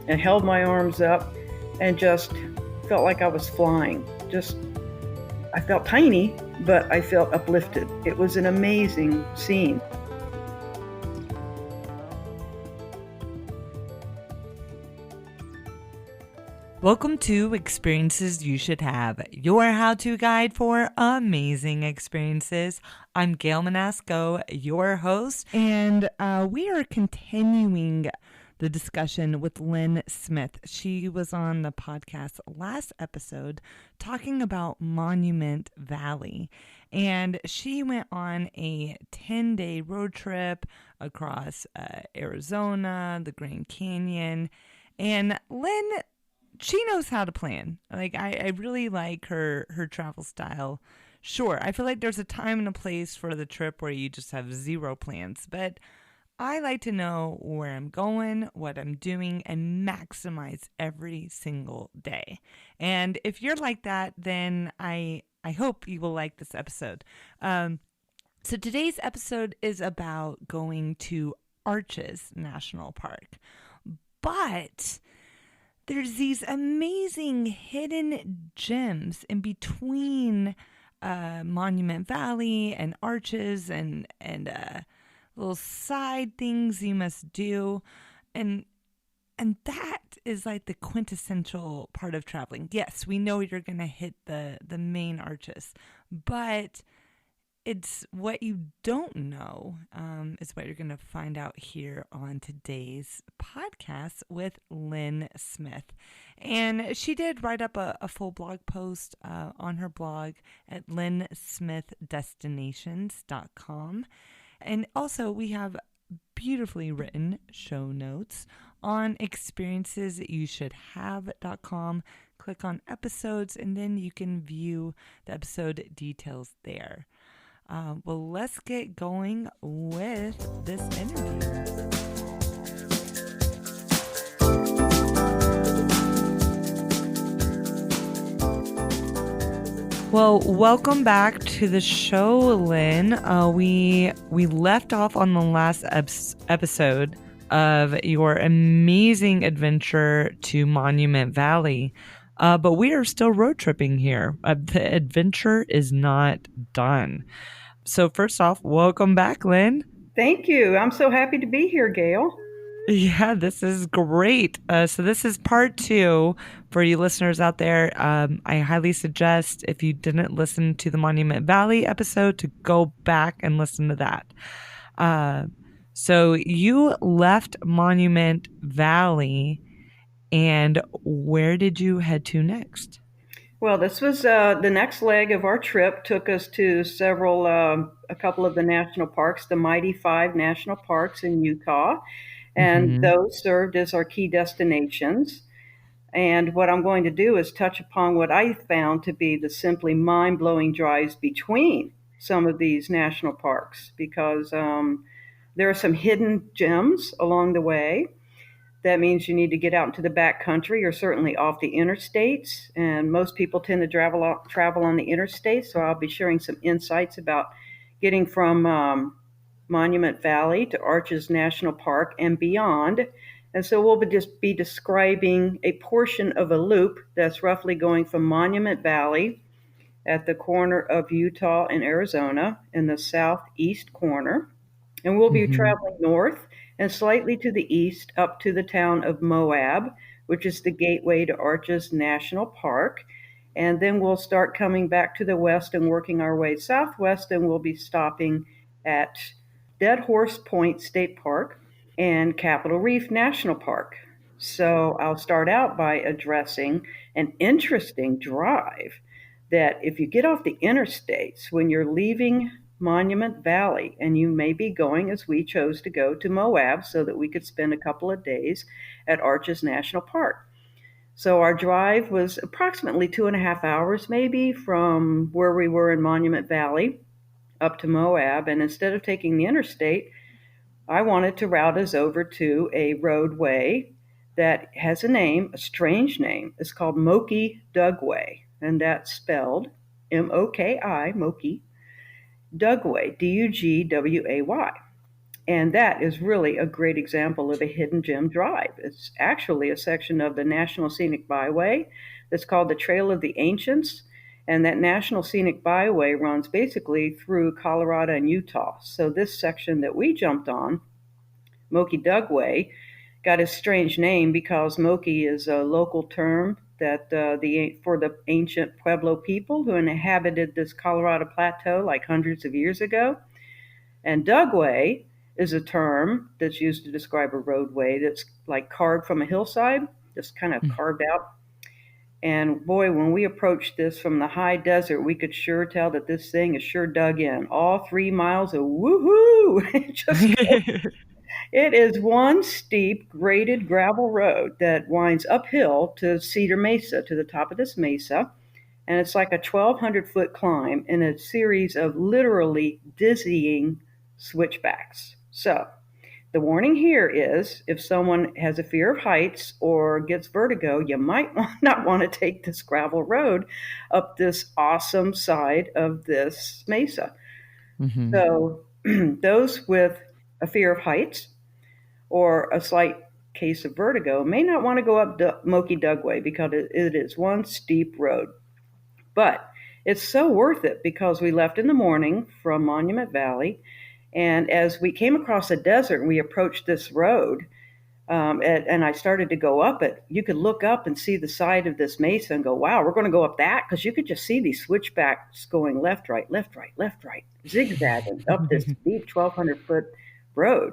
and held my arms up and just felt like I was flying. I felt tiny, but I felt uplifted. It was an amazing scene. Welcome to Experiences You Should Have, your how-to guide for amazing experiences. I'm Gail Manasco, your host, and we are continuing the discussion with Lynn Smith. She was on the podcast last episode talking about Monument Valley, and she went on a 10-day road trip across Arizona, the Grand Canyon, and Lynn, she knows how to plan. Like, I really like her travel style. Sure, I feel like there's a time and a place for the trip where you just have zero plans, but I like to know where I'm going, what I'm doing, and maximize every single day. And if you're like that, then I hope you will like this episode. So today's episode is about going to Arches National Park. But there's these amazing hidden gems in between Monument Valley and Arches and little side things you must do. And that is like the quintessential part of traveling. Yes, we know you're going to hit the main arches, but it's what you don't know is what you're going to find out here on today's podcast with Lynn Smith. And she did write up a full blog post on her blog at lynnsmithdestinations.com. And also we have beautifully written show notes on experiencesyousshouldhave.com. Click on episodes and then you can view the episode details there. Well, let's get going with this interview. Well, welcome back to the show, Lynn. We left off on the last episode of your amazing adventure to Monument Valley. But we are still road tripping here. The adventure is not done. So first off, welcome back, Lynn. Thank you. I'm so happy to be here, Gail. Yeah, this is great. So this is part 2 for you listeners out there. I highly suggest, if you didn't listen to the Monument Valley episode, to go back and listen to that. So you left Monument Valley, and where did you head to next? Well, this was the next leg of our trip. Took us to a couple of the national parks, the Mighty Five national parks in Utah, and those served as our key destinations. And what I'm going to do is touch upon what I found to be the simply mind-blowing drives between some of these national parks, because there are some hidden gems along the way. That means you need to get out into the back country or certainly off the interstates. And most people tend to travel on the interstates. So I'll be sharing some insights about getting from Monument Valley to Arches National Park and beyond. And so we'll just be describing a portion of a loop that's roughly going from Monument Valley at the corner of Utah and Arizona in the southeast corner. And we'll be traveling north and slightly to the east up to the town of Moab, which is the gateway to Arches National Park. And then we'll start coming back to the west and working our way southwest, and we'll be stopping at Dead Horse Point State Park and Capitol Reef National Park. So I'll start out by addressing an interesting drive that if you get off the interstates, when you're leaving Monument Valley, and you may be going, as we chose to go, to Moab so that we could spend a couple of days at Arches National Park. So our drive was approximately 2.5 hours, maybe, from where we were in Monument Valley up to Moab. And instead of taking the interstate, I wanted to route us over to a roadway that has a name, a strange name. It's called Moki Dugway, and that's spelled M-O-K-I, Moki, Dugway, D-U-G-W-A-Y. And that is really a great example of a hidden gem drive. It's actually a section of the National Scenic Byway that's called the Trail of the Ancients. And that National Scenic Byway runs basically through Colorado and Utah. So this section that we jumped on, Moki Dugway, got a strange name because Moki is a local term that for the ancient Pueblo people who inhabited this Colorado plateau like hundreds of years ago. And Dugway is a term that's used to describe a roadway that's like carved from a hillside, just kind of carved out. And boy, when we approached this from the high desert, we could sure tell that this thing is sure dug in. All 3 miles of woohoo! It is one steep, graded gravel road that winds uphill to Cedar Mesa, to the top of this mesa. And it's like a 1,200-foot climb in a series of literally dizzying switchbacks. So, the warning here is if someone has a fear of heights or gets vertigo, you might not want to take this gravel road up this awesome side of this mesa. Mm-hmm. So, those with a fear of heights or a slight case of vertigo may not want to go up Moki Dugway because it is one steep road. But it's so worth it because we left in the morning from Monument Valley. And as we came across a desert and we approached this road, and I started to go up it, you could look up and see the side of this mesa and go, wow, we're going to go up that? Because you could just see these switchbacks going left, right, left, right, left, right, zigzagging up this deep 1,200-foot road.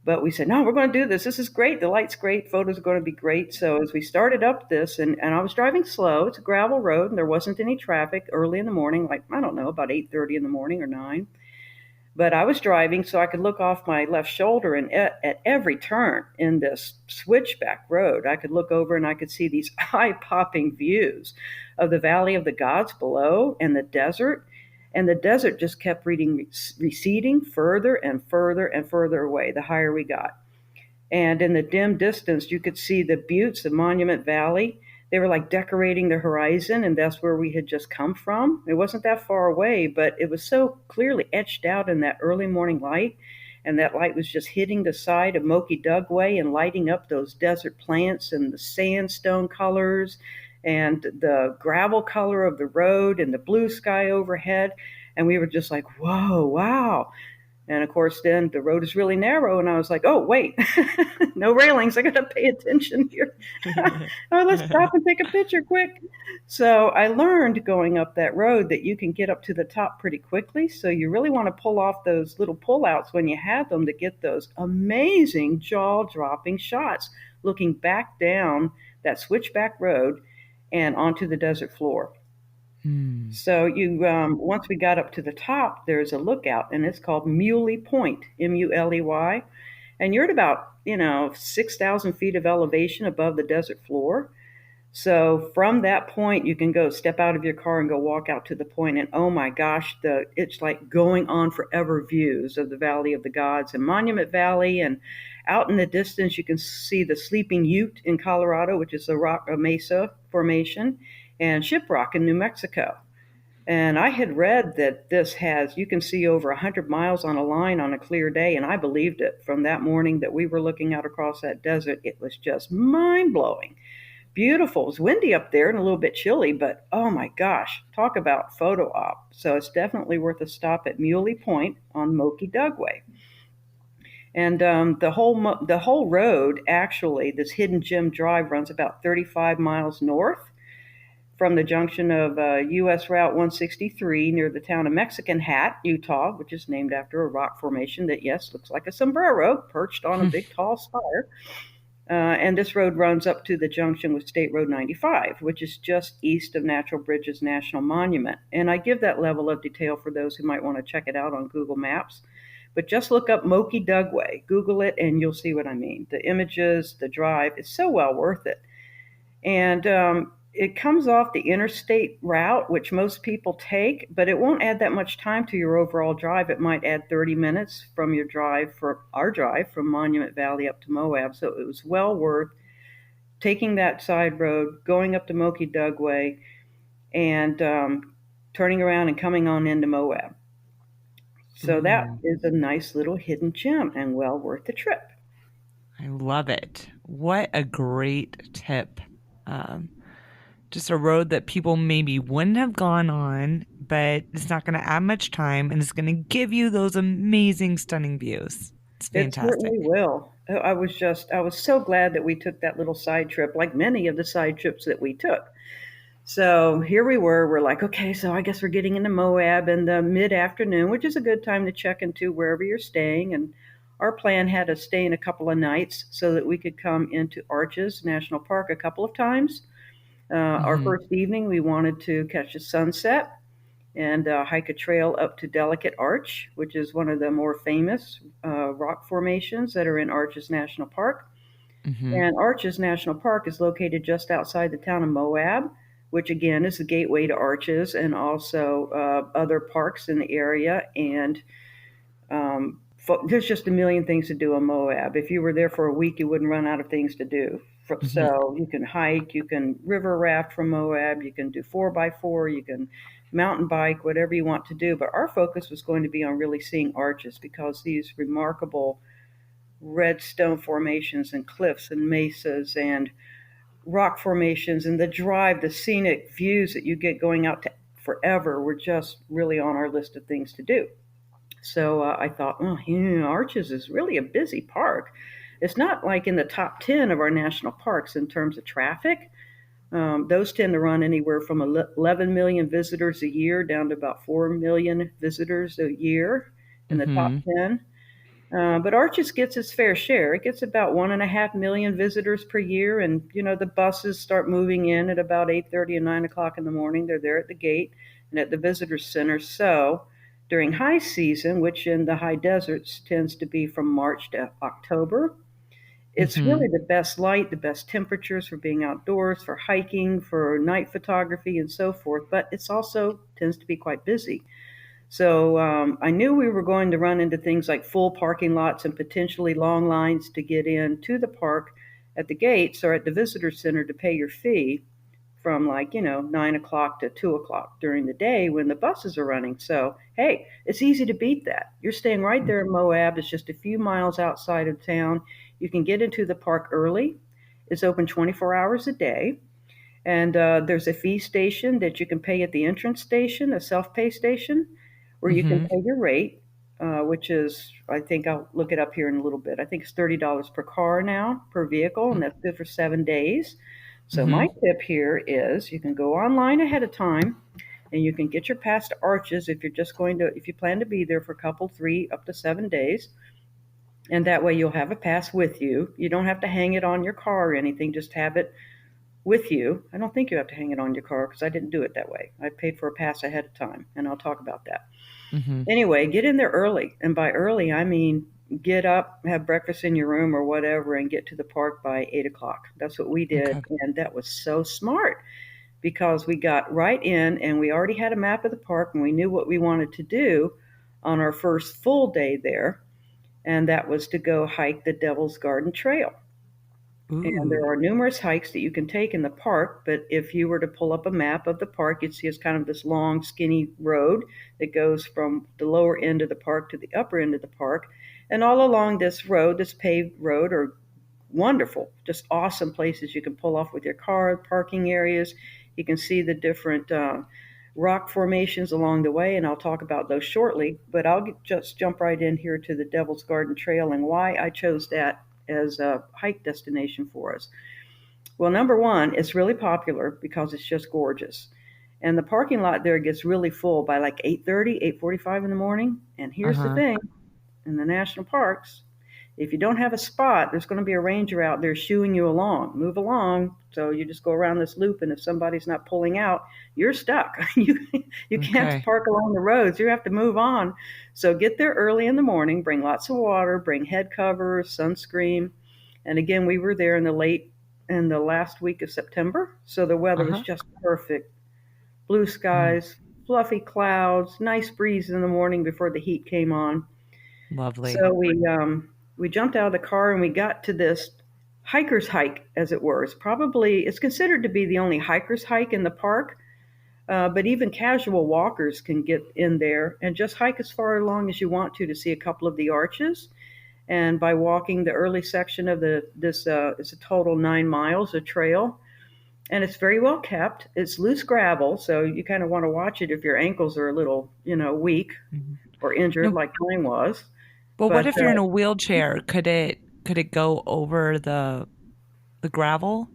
But we said, no, we're going to do this. This is great. The light's great. Photos are going to be great. So as we started up this, and I was driving slow. It's a gravel road, and there wasn't any traffic early in the morning, like, I don't know, about 8:30 in the morning or 9. But I was driving so I could look off my left shoulder, and at every turn in this switchback road, I could look over and I could see these eye-popping views of the Valley of the Gods below and the desert. And the desert just kept receding further and further and further away the higher we got. And in the dim distance, you could see the buttes of Monument Valley. They were like decorating the horizon, and that's where we had just come from. It wasn't that far away, but it was so clearly etched out in that early morning light. And that light was just hitting the side of Moki Dugway and lighting up those desert plants and the sandstone colors and the gravel color of the road and the blue sky overhead. And we were just like, whoa, wow. And of course, then the road is really narrow. And I was like, oh, wait, no railings. I got to pay attention here. Oh, let's stop and take a picture quick. So I learned going up that road that you can get up to the top pretty quickly. So you really want to pull off those little pullouts when you have them to get those amazing jaw-dropping shots looking back down that switchback road and onto the desert floor. So you, once we got up to the top, there's a lookout, and it's called Mule Point, Muley, and you're at about 6,000 feet of elevation above the desert floor. So from that point, you can go step out of your car and go walk out to the point, and oh my gosh, it's like going on forever views of the Valley of the Gods and Monument Valley, and out in the distance you can see the Sleeping Ute in Colorado, which is a mesa formation, and Shiprock in New Mexico. And I had read that you can see over 100 miles on a line on a clear day, and I believed it from that morning that we were looking out across that desert. It was just mind-blowing. Beautiful. It was windy up there and a little bit chilly, but oh my gosh, talk about photo op. So it's definitely worth a stop at Muley Point on Moki Dugway. And the whole road, actually, this hidden gem drive runs about 35 miles north from the junction of U.S. Route 163 near the town of Mexican Hat, Utah, which is named after a rock formation that, yes, looks like a sombrero perched on a big tall spire. And this road runs up to the junction with State Road 95, which is just east of Natural Bridges National Monument. And I give that level of detail for those who might want to check it out on Google Maps. But just look up Moki Dugway, Google it, and you'll see what I mean. The images, the drive, it's so well worth it. And it comes off the interstate route, which most people take, but it won't add that much time to your overall drive. It might add 30 minutes from our drive from Monument Valley up to Moab. So it was well worth taking that side road, going up to Moki Dugway, and turning around and coming on into Moab. So that Ooh, is a nice little hidden gem and well worth the trip. I love it. What a great tip. Um, just a road that people maybe wouldn't have gone on, but it's not going to add much time and it's going to give you those amazing, stunning views. It's It fantastic. certainly will. I was so glad that we took that little side trip, like many of the side trips that we took. So here we were. We're like, okay, so I guess we're getting into Moab in the mid afternoon, which is a good time to check into wherever you're staying. And our plan had to stay in a couple of nights so that we could come into Arches National Park a couple of times. Our Mm-hmm. first evening, we wanted to catch the sunset and hike a trail up to Delicate Arch, which is one of the more famous rock formations that are in Arches National Park. Mm-hmm. And Arches National Park is located just outside the town of Moab, which again is the gateway to Arches and also other parks in the area. And there's just a million things to do in Moab. If you were there for a week, you wouldn't run out of things to do. Mm-hmm. So you can hike, you can river raft from Moab, you can do 4x4, you can mountain bike, whatever you want to do. But our focus was going to be on really seeing Arches because these remarkable red stone formations and cliffs and mesas and rock formations and the drive, the scenic views that you get going out to forever were just really on our list of things to do. So I thought, oh, Arches is really a busy park. It's not like in the top 10 of our national parks in terms of traffic. Those tend to run anywhere from 11 million visitors a year down to about 4 million visitors a year in the top Mm-hmm. 10. But Arches gets its fair share. It gets about 1.5 million visitors per year, and the buses start moving in at about 8:30 and 9 o'clock in the morning. They're there at the gate and at the visitor center. So during high season, which in the high deserts tends to be from March to October, it's Mm-hmm. really the best light, the best temperatures for being outdoors, for hiking, for night photography, and so forth. But it's also tends to be quite busy. So I knew we were going to run into things like full parking lots and potentially long lines to get in to the park at the gates or at the visitor center to pay your fee from 9 o'clock to 2 o'clock during the day when the buses are running. So, hey, it's easy to beat that. You're staying right there in Moab. It's just a few miles outside of town. You can get into the park early. It's open 24 hours a day. And there's a fee station that you can pay at the entrance station, a self pay station, where you can Mm-hmm. pay your rate, which is, I think I'll look it up here in a little bit. I think it's $30 per car now, per vehicle, and that's good for 7 days. So, Mm-hmm. my tip here is you can go online ahead of time and you can get your pass to Arches if you plan to be there for a couple, 3 up to 7 days. And that way you'll have a pass with you. You don't have to hang it on your car or anything, just have it with you. I don't think you have to hang it on your car because I didn't do it that way. I paid for a pass ahead of time, and I'll talk about that. Mm-hmm. Anyway, get in there early. And by early, I mean get up, have breakfast in your room or whatever, and get to the park by 8 o'clock. That's what we did. Okay. And that was so smart because we got right in and we already had a map of the park and we knew what we wanted to do on our first full day there. And that was to go hike the Devil's Garden Trail. And Ooh. there are numerous hikes that you can take in the park, but if you were to pull up a map of the park, you'd see it's kind of this long, skinny road that goes from the lower end of the park to the upper end of the park. And all along this road, this paved road, are wonderful, just awesome places you can pull off with your car, parking areas. You can see the different rock formations along the way, and I'll talk about those shortly. But I'll just jump right in here to the Devil's Garden Trail and why I chose that as a hike destination for us. Well, number one, it's really popular because it's just gorgeous. And the parking lot there gets really full by like 8:30, 8:45 in the morning. And here's the Uh-huh. thing, in the national parks, if you don't have a spot, there's going to be a ranger out there shooing you along. Move along. So you just go around this loop, and if somebody's not pulling out, you're stuck. You can't Okay. park along the roads. You have to move on. So get there early in the morning. Bring lots of water. Bring head covers, sunscreen. And again, we were there in the last week of September, so the weather was Uh-huh. just perfect. Blue Mm. skies, fluffy clouds, nice breeze in the morning before the heat came on. Lovely. So we jumped out of the car and we got to this hiker's hike, as it were. It's considered to be the only hiker's hike in the park. But even casual walkers can get in there and just hike as far along as you want to see a couple of the arches. And by walking the early section of it's a total 9 miles of trail, and it's very well kept. It's loose gravel, so you kind of want to watch it if your ankles are a little, weak Mhm. or injured, No, like mine was. but what But if you're in a wheelchair? Could it go over the gravel,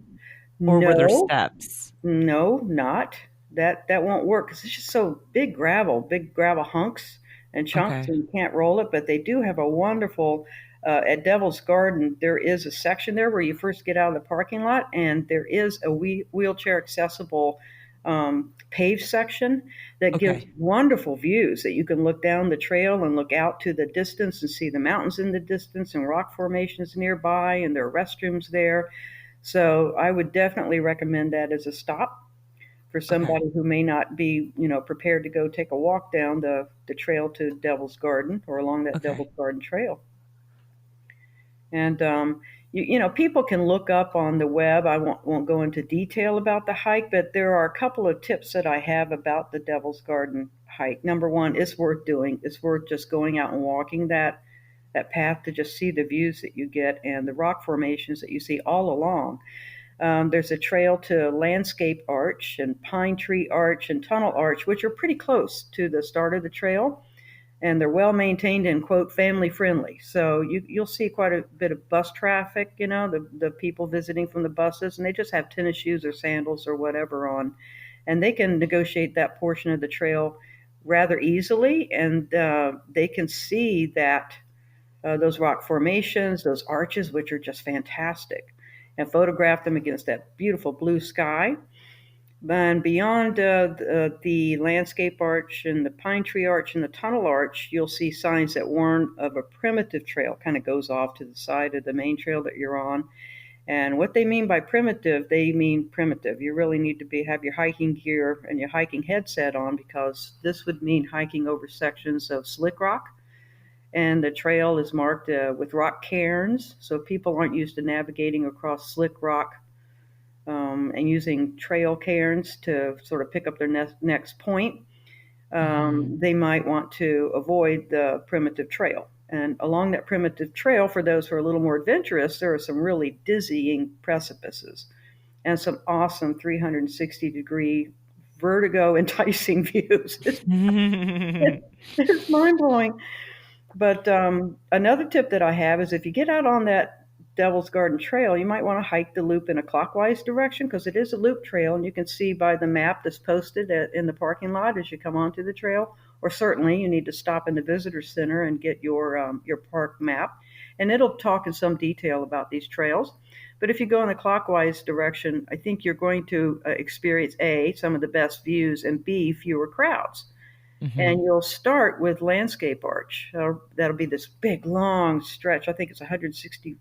or were there no, steps? no, not that won't work because it's just so big gravel hunks and chunks, Okay. and you can't roll it. But they do have a wonderful at Devil's Garden. There is a section there where you first get out of the parking lot, and there is a wheelchair accessible paved section that gives Okay. wonderful views that you can look down the trail and look out to the distance and see the mountains in the distance and rock formations nearby, and there are restrooms there. So I would definitely recommend that as a stop for Okay. somebody who may not be, prepared to go take a walk down the trail to Devil's Garden or along that Okay. Devil's Garden trail. And people can look up on the web. I won't go into detail about the hike, but there are a couple of tips that I have about the Devil's Garden hike. Number one, it's worth doing. It's worth just going out and walking that path to just see the views that you get and the rock formations that you see all along. There's a trail to Landscape Arch and Pine Tree Arch and Tunnel Arch, which are pretty close to the start of the trail, and they're well maintained and quote family friendly. So you'll see quite a bit of bus traffic. The people visiting from the buses, and they just have tennis shoes or sandals or whatever on, and they can negotiate that portion of the trail rather easily, and they can see that those rock formations, those arches, which are just fantastic, and photograph them against that beautiful blue sky. And beyond the landscape arch and the pine tree arch and the tunnel arch, you'll see signs that warn of a primitive trail, kind of goes off to the side of the main trail that you're on. And what they mean by primitive, they mean primitive. You really need to have your hiking gear and your hiking headset on because this would mean hiking over sections of slick rock, and the trail is marked with rock cairns, so people aren't used to navigating across slick rock and using trail cairns to sort of pick up their next point. Hmm. They might want to avoid the primitive trail. And along that primitive trail, for those who are a little more adventurous, there are some really dizzying precipices and some awesome 360-degree vertigo enticing views. It's mind blowing. But another tip that I have is if you get out on that Devil's Garden Trail, you might want to hike the loop in a clockwise direction because it is a loop trail, and you can see by the map that's posted in the parking lot as you come onto the trail. Or certainly, you need to stop in the visitor center and get your park map, and it'll talk in some detail about these trails. But if you go in a clockwise direction, I think you're going to experience A, some of the best views, and B, fewer crowds. Hmm. And you'll start with Landscape Arch. That'll be this big, long stretch. I think it's 160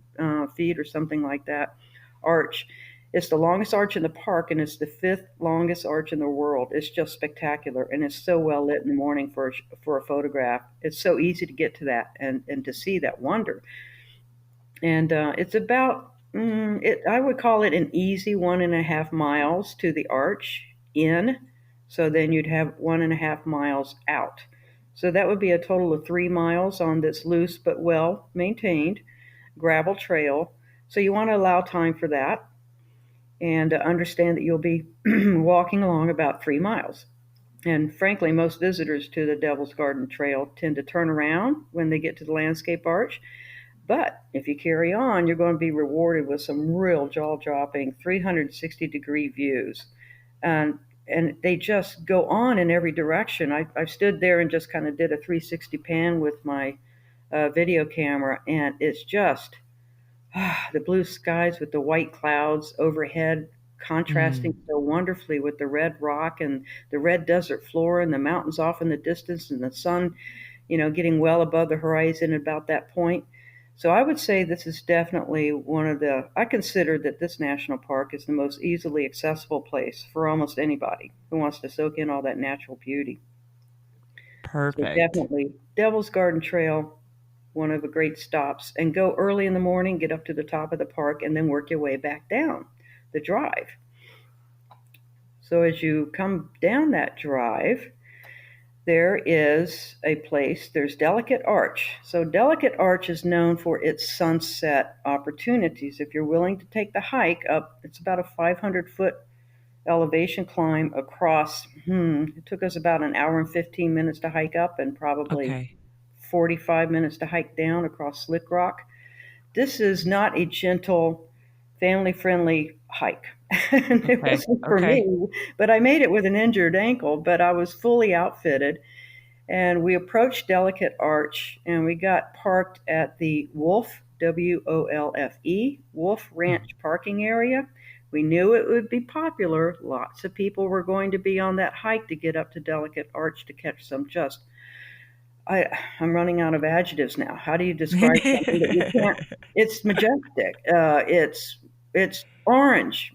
feet or something like that. Arch. It's the longest arch in the park, and it's the fifth longest arch in the world. It's just spectacular, and it's so well lit in the morning for a photograph. It's so easy to get to that and to see that wonder. And it's about I would call it an easy 1.5 miles to the arch in. So then you'd have 1.5 miles out. So that would be a total of 3 miles on this loose but well maintained gravel trail. So you want to allow time for that and understand that you'll be walking along about 3 miles. And frankly, most visitors to the Devil's Garden Trail tend to turn around when they get to the landscape arch, but if you carry on, you're going to be rewarded with some real jaw dropping 360-degree views. And they just go on in every direction. I stood there and just kind of did a 360 pan with my video camera, and it's just the blue skies with the white clouds overhead contrasting Mm. so wonderfully with the red rock and the red desert floor and the mountains off in the distance and the sun, getting well above the horizon at about that point. So I would say this is definitely I consider that this national park is the most easily accessible place for almost anybody who wants to soak in all that natural beauty. So Perfect. definitely Devil's Garden Trail, one of the great stops, and go early in the morning, get up to the top of the park, and then work your way back down the drive. So as you come down that drive, there is a place, there's Delicate Arch. So Delicate Arch is known for its sunset opportunities. If you're willing to take the hike up, it's about a 500-foot elevation climb across. It took us about an hour and 15 minutes to hike up and probably Okay. 45 minutes to hike down across slick rock. This is not a gentle, family-friendly hike. And it Okay. wasn't for Okay. me, but I made it with an injured ankle, but I was fully outfitted. And we approached Delicate Arch and we got parked at the Wolf, Wolfe, Wolf Ranch parking area. We knew it would be popular. Lots of people were going to be on that hike to get up to Delicate Arch to catch some just. I'm running out of adjectives now. How do you describe something that you can't? It's majestic. It's orange.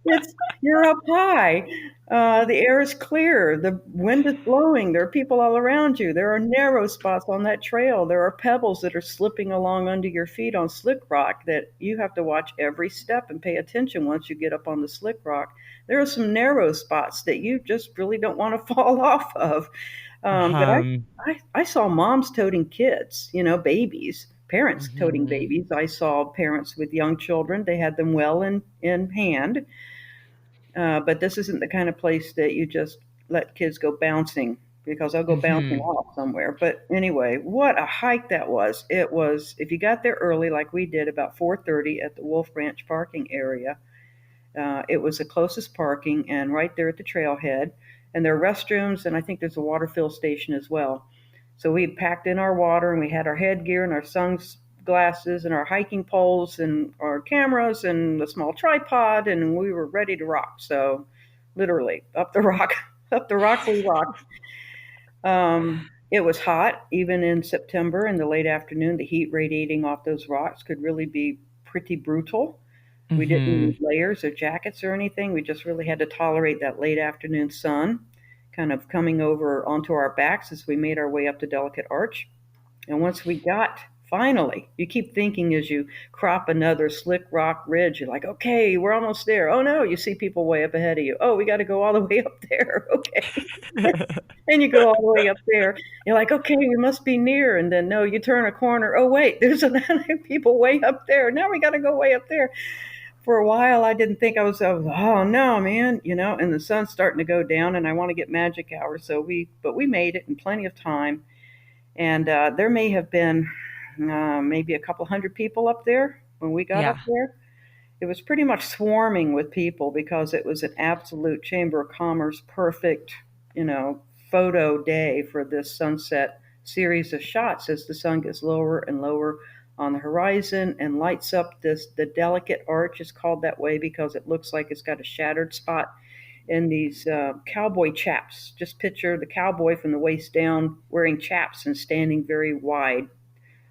It's you're up high. The air is clear. The wind is blowing. There are people all around you. There are narrow spots on that trail. There are pebbles that are slipping along under your feet on slick rock that you have to watch every step and pay attention once you get up on the slick rock. There are some narrow spots that you just really don't want to fall off of. But Um, I saw moms toting kids, babies, parents toting mhm. babies. I saw parents with young children. They had them well in hand. But this isn't the kind of place that you just let kids go bouncing because I'll go bouncing Mhm. off somewhere. But anyway, what a hike that was. It was, if you got there early like we did about 4:30 at the Wolf Ranch parking area, it was the closest parking and right there at the trailhead. And there are restrooms, and I think there's a water fill station as well. So we packed in our water and we had our headgear and our sunglasses and our hiking poles and our cameras and the small tripod, and we were ready to rock. So literally up the rock, up the rock we rocked. It was hot even in September in the late afternoon. The heat radiating off those rocks could really be pretty brutal. We didn't need Mhm. layers or jackets or anything. We just really had to tolerate that late afternoon sun kind of coming over onto our backs as we made our way up to Delicate Arch. And once we got, finally, you keep thinking as you crop another slick rock ridge, you're like, okay, we're almost there. Oh no, you see people way up ahead of you. Oh, we got to go all the way up there. Okay. And you go all the way up there. You're like, okay, we must be near. And then no, you turn a corner. Oh, wait, there's another people way up there. Now we got to go way up there. For a while, I didn't think oh no, man, and the sun's starting to go down and I want to get magic hour. But we made it in plenty of time. And there may have been maybe a couple hundred people up there when we got up Yeah. there. It was pretty much swarming with people because it was an absolute Chamber of Commerce perfect, you know, photo day for this sunset series of shots as the sun gets lower and lower on the horizon and lights up the delicate arch is called that way because it looks like it's got a shattered spot in these cowboy chaps. Just picture the cowboy from the waist down wearing chaps and standing very wide,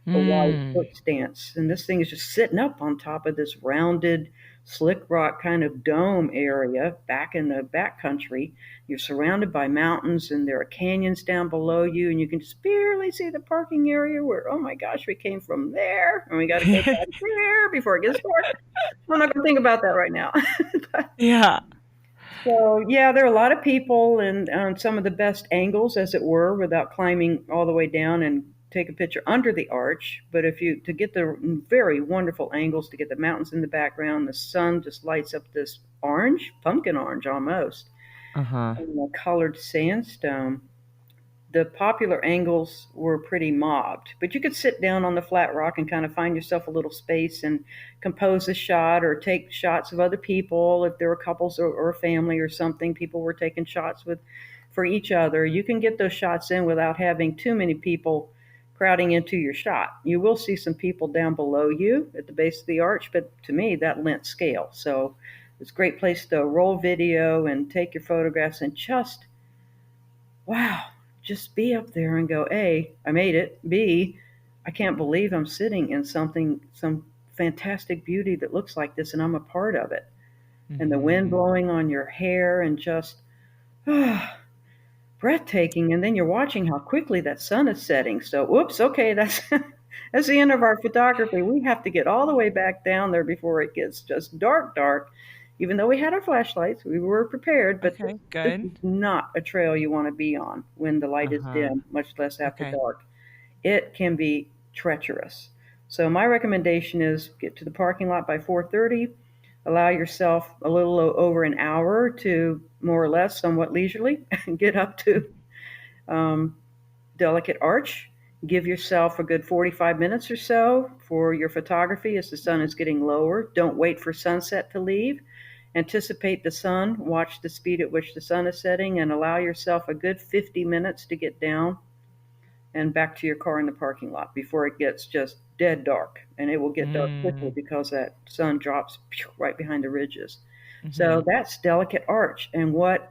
a wide Mm. foot stance. And this thing is just sitting up on top of this rounded, slick rock kind of dome area back in the back country. You're surrounded by mountains and there are canyons down below you, and you can just barely see the parking area where, oh my gosh, we came from there and we got to go back there before it gets dark. I'm not going to think about that right now. Yeah. So yeah, there are a lot of people and some of the best angles, as it were, without climbing all the way down and take a picture under the arch. But if you to get the very wonderful angles to get the mountains in the background, the sun just lights up this orange, pumpkin orange almost, Uh-huh. and the colored sandstone. The popular angles were pretty mobbed, but you could sit down on the flat rock and kind of find yourself a little space and compose a shot or take shots of other people. If there were couples or a family or something, people were taking shots with for each other. You can get those shots in without having too many people crowding into your shot. You will see some people down below you at the base of the arch, but to me that lent scale. So it's a great place to roll video and take your photographs and just wow, just be up there and go, A, I made it. B, I can't believe I'm sitting in some fantastic beauty that looks like this and I'm a part of it. And the wind Mhm. blowing on your hair and just breathtaking. And then you're watching how quickly that sun is setting. So, whoops, okay, that's That's the end of our photography. We have to get all the way back down there before it gets just dark, dark. Even though we had our flashlights, we were prepared, but Okay, this good. is not a trail you want to be on when the light is Uh-huh. dim, much less after Okay. dark. It can be treacherous. So my recommendation is get to the parking lot by 4:30. Allow yourself a little over an hour to more or less somewhat leisurely get up to um, Delicate Arch. Give yourself a good 45 minutes or so for your photography as the sun is getting lower. Don't wait for sunset to leave. Anticipate the sun, watch the speed at which the sun is setting, and allow yourself a good 50 minutes to get down and back to your car in the parking lot before it gets just dead dark. And it will get dark quickly Mm. because that sun drops right behind the ridges. So Mhm. that's Delicate Arch. And what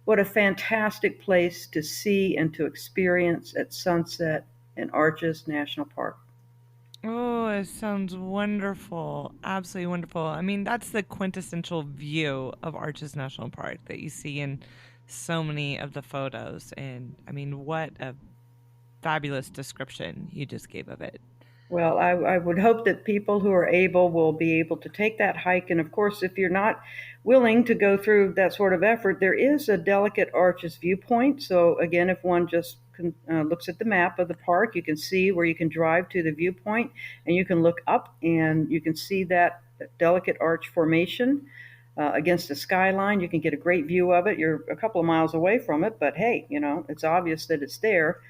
a fantastic place to see and to experience at sunset in Arches National Park. Oh, it sounds wonderful. Absolutely wonderful. I mean, that's the quintessential view of Arches National Park that you see in so many of the photos. And I mean, what a fabulous description you just gave of it. Well, I would hope that people who are able will be able to take that hike. And of course, if you're not willing to go through that sort of effort, there is a Delicate Arches viewpoint. So, again, if one just looks at the map of the park, you can see where you can drive to the viewpoint and you can look up and you can see that Delicate Arch formation against the skyline. You can get a great view of it. You're a couple of miles away from it, but hey, it's obvious that it's there.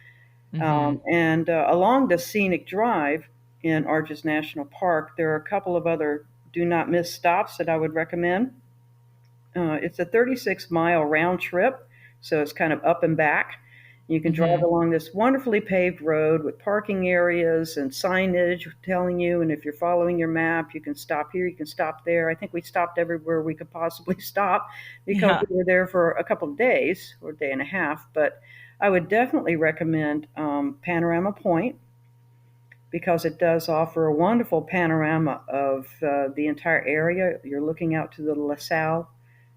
Mhm. And along the scenic drive in Arches National Park, there are a couple of other do not miss stops that I would recommend. It's a 36-mile round trip, so it's kind of up and back. You can drive Mhm. along this wonderfully paved road with parking areas and signage telling you, and if you're following your map, you can stop here, you can stop there. I think we stopped everywhere we could possibly stop because Yeah. we were there for a couple of days or a day and a half. But I would definitely recommend Panorama Point because it does offer a wonderful panorama of the entire area. You're looking out to the LaSalle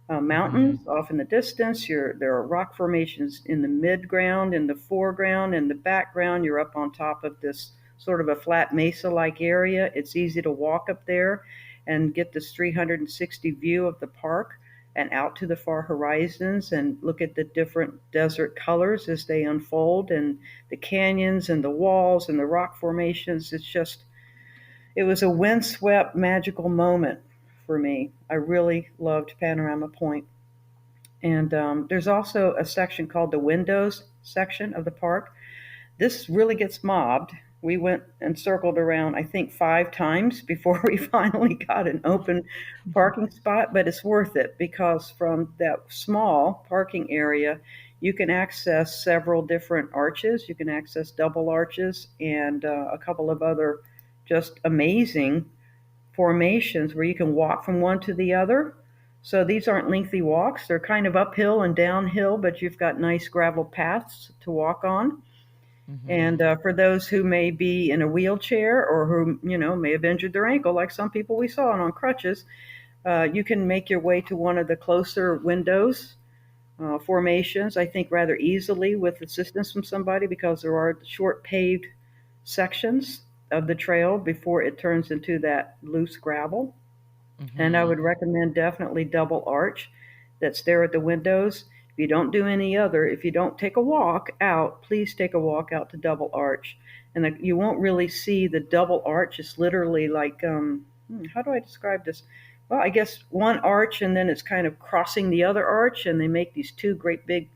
mountains Mhm. off in the distance. There are rock formations in the midground, in the foreground, in the background. You're up on top of this sort of a flat mesa like area. It's easy to walk up there and get this 360 view of the park and out to the far horizons and look at the different desert colors as they unfold and the canyons and the walls and the rock formations. It was a windswept magical moment for me. I really loved Panorama Point. And there's also a section called the Windows section of the park. This really gets mobbed. We went and circled around, I think, 5 times before we finally got an open parking spot, but it's worth it because from that small parking area, you can access several different arches. You can access double arches and a couple of other just amazing formations where you can walk from one to the other. So these aren't lengthy walks. They're kind of uphill and downhill, but you've got nice gravel paths to walk on. And Mhm. for those who may be in a wheelchair or who, may have injured their ankle, like some people we saw on crutches, you can make your way to one of the closer windows formations, I think, rather easily with assistance from somebody because there are short paved sections of the trail before it turns into that loose gravel. And I would Mhm. recommend definitely double arch that's there at the windows. If you don't do any other, if you don't take a walk out, please take a walk out to double arch. And you won't really see the double arch. It's literally like, how do I describe this? Well, I guess one arch and then it's kind of crossing the other arch, and they make these two great big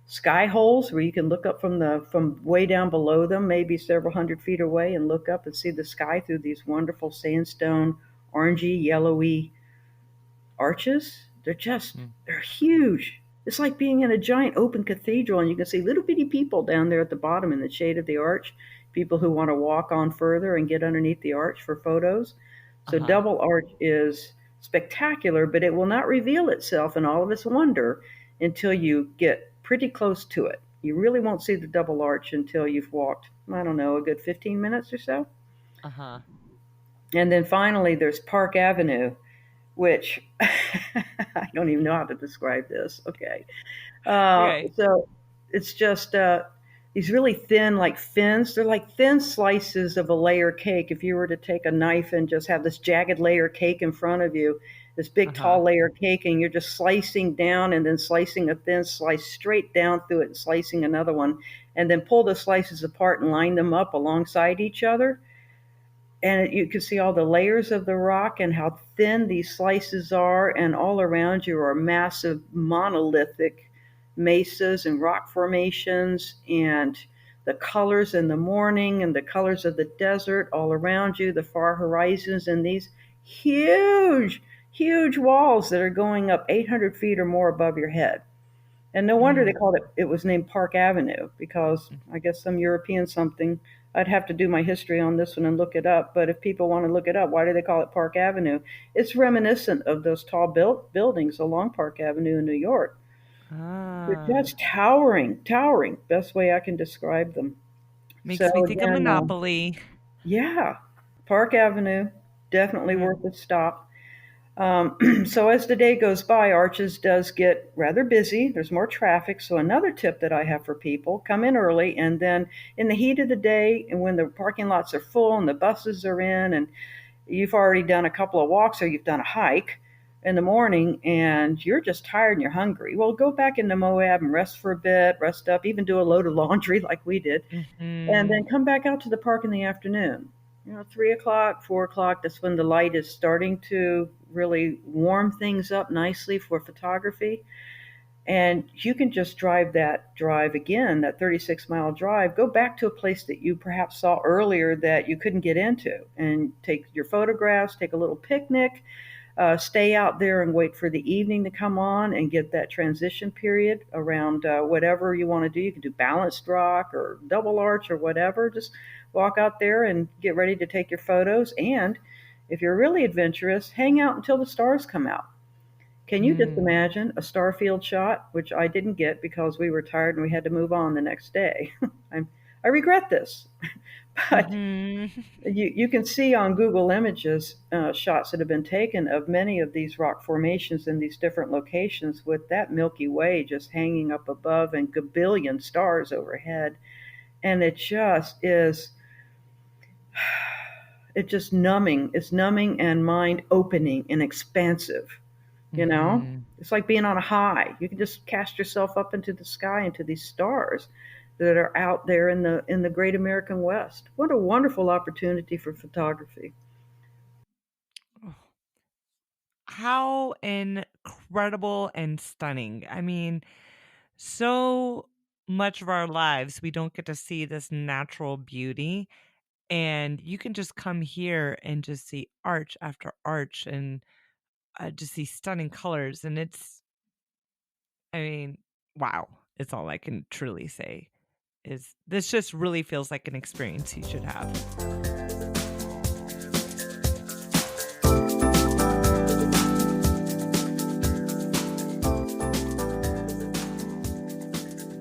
sky holes where you can look up from way down below them, maybe several hundred feet away, and look up and see the sky through these wonderful sandstone, orangey, yellowy arches. They're huge. It's like being in a giant open cathedral, and you can see little bitty people down there at the bottom in the shade of the arch. People who want to walk on further and get underneath the arch for photos. So, Uh-huh. Double Arch is spectacular, but it will not reveal itself in all of its wonder until you get pretty close to it. You really won't see the Double Arch until you've walked, I don't know, a good 15 minutes or so. Uh-huh. And then finally, there's Park Avenue, which I don't even know how to describe this. Okay. Okay. So it's just these really thin, like fins. They're like thin slices of a layer cake. If you were to take a knife and just have this jagged layer cake in front of you, this big Uh-huh. tall layer cake, and you're just slicing down and then slicing a thin slice straight down through it and slicing another one, and then pull the slices apart and line them up alongside each other, and you can see all the layers of the rock and how thin these slices are, and all around you are massive monolithic mesas and rock formations, and the colors in the morning and the colors of the desert all around you, the far horizons, and these huge walls that are going up 800 feet or more above your head. And no wonder they Mm. called it was named Park Avenue, because I guess some European something. I'd have to do my history on this one and look it up. But if people want to look it up, why do they call it Park Avenue? It's reminiscent of those tall buildings along Park Avenue in New York. They're Ah. just towering. Best way I can describe them. So Makes me think of again, Monopoly. yeah, Park Avenue, definitely Mm. worth a stop. So as the day goes by, Arches does get rather busy. There's more traffic. So another tip that I have for people: come in early, and then in the heat of the day, and when the parking lots are full and the buses are in, and you've already done a couple of walks or you've done a hike in the morning, and you're just tired and you're hungry, well, go back into Moab and rest for a bit, rest up, even do a load of laundry like we did, and Mhm. then come back out to the park in the afternoon. 3 o'clock, 4 o'clock, that's when the light is starting to really warm things up nicely for photography. And you can just drive that drive again, that 36-mile drive, go back to a place that you perhaps saw earlier that you couldn't get into, and take your photographs, take a little picnic, stay out there and wait for the evening to come on and get that transition period around whatever you want to do. You can do balanced rock or double arch or whatever. Just walk out there and get ready to take your photos. And if you're really adventurous, hang out until the stars come out. Can you just Mm. imagine a starfield shot, which I didn't get because we were tired and we had to move on the next day? I regret this, but Mhm. you can see on Google Images shots that have been taken of many of these rock formations in these different locations, with that Milky Way just hanging up above and gabillion stars overhead. And it just is, it's just numbing. It's numbing and mind opening and expansive. You know, Mhm. it's like being on a high. You can just cast yourself up into the sky, into these stars that are out there in the great American West. What a wonderful opportunity for photography. How incredible and stunning. I mean, so much of our lives we don't get to see this natural beauty, and you can just come here and just see arch after arch and just see stunning colors, and it's, I mean, wow. It's all I can truly say is this just really feels like an experience you should have.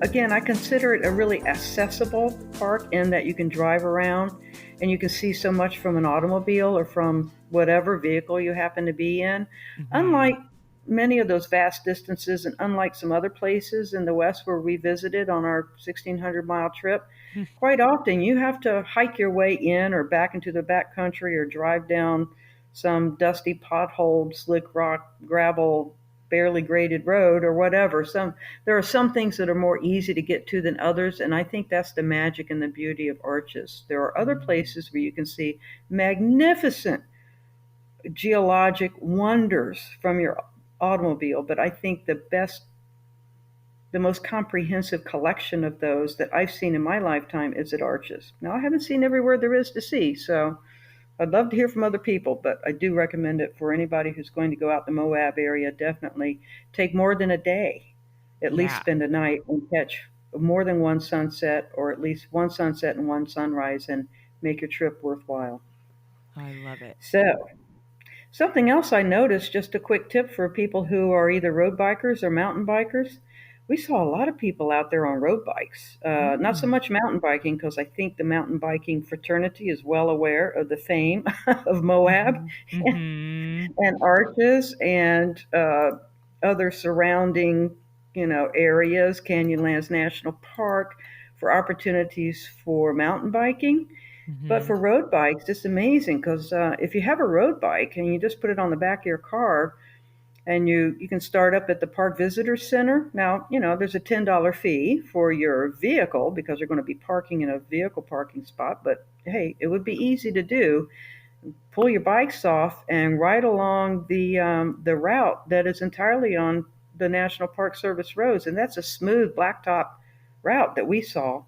Again, I consider it a really accessible park in that you can drive around and you can see so much from an automobile or from whatever vehicle you happen to be in. Mhm. Unlike many of those vast distances, and unlike some other places in the West where we visited on our 1,600-mile trip, quite often you have to hike your way in or back into the back country or drive down some dusty, potholed, slick rock, gravel, barely graded road or whatever. There are some things that are more easy to get to than others, and I think that's the magic and the beauty of Arches. There are other Mhm. places where you can see magnificent geologic wonders from your automobile, but I think the most comprehensive collection of those that I've seen in my lifetime is at Arches. Now, I haven't seen everywhere there is to see, so I'd love to hear from other people, but I do recommend it for anybody who's going to go out the Moab area. Definitely take more than a day. At least Yeah, spend a night and catch more than one sunset, or at least one sunset and one sunrise, and make your trip worthwhile. I love it. So, something else I noticed, just a quick tip for people who are either road bikers or mountain bikers. We saw a lot of people out there on road bikes. Not so Mm. much mountain biking, because I think the mountain biking fraternity is well aware of the fame of Moab Mhm. Mhm. and Arches and other surrounding, areas, Canyonlands National Park, for opportunities for mountain biking. But Mm-hmm. for road bikes, it's amazing because if you have a road bike and you just put it on the back of your car, and you can start up at the Park Visitor Center. Now, there's a $10 fee for your vehicle because you're going to be parking in a vehicle parking spot, but hey, it would be easy to do. Pull your bikes off and ride along the route that is entirely on the National Park Service roads, and that's a smooth blacktop route that we saw.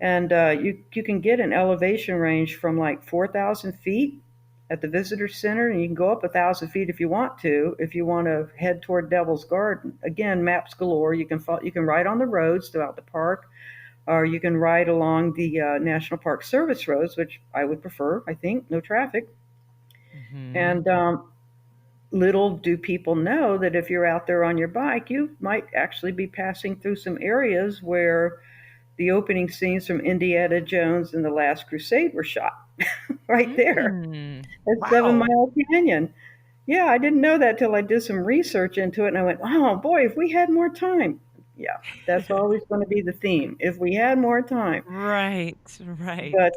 And you can get an elevation range from like 4,000 feet at the visitor center, and you can go up 1,000 feet if you want to. If you want to head toward Devil's Garden, again, maps galore. You can ride on the roads throughout the park, or you can ride along the National Park Service roads, which I would prefer. I think no traffic. Mm-hmm. And little do people know that if you're out there on your bike, you might actually be passing through some areas where the opening scenes from Indiana Jones and the Last Crusade were shot right there Mm. at Seven Wow. Mile Canyon. Yeah, I didn't know that till I did some research into it, and I went, "Oh boy, if we had more time." Yeah, that's always going to be the theme. If we had more time. Right, right. But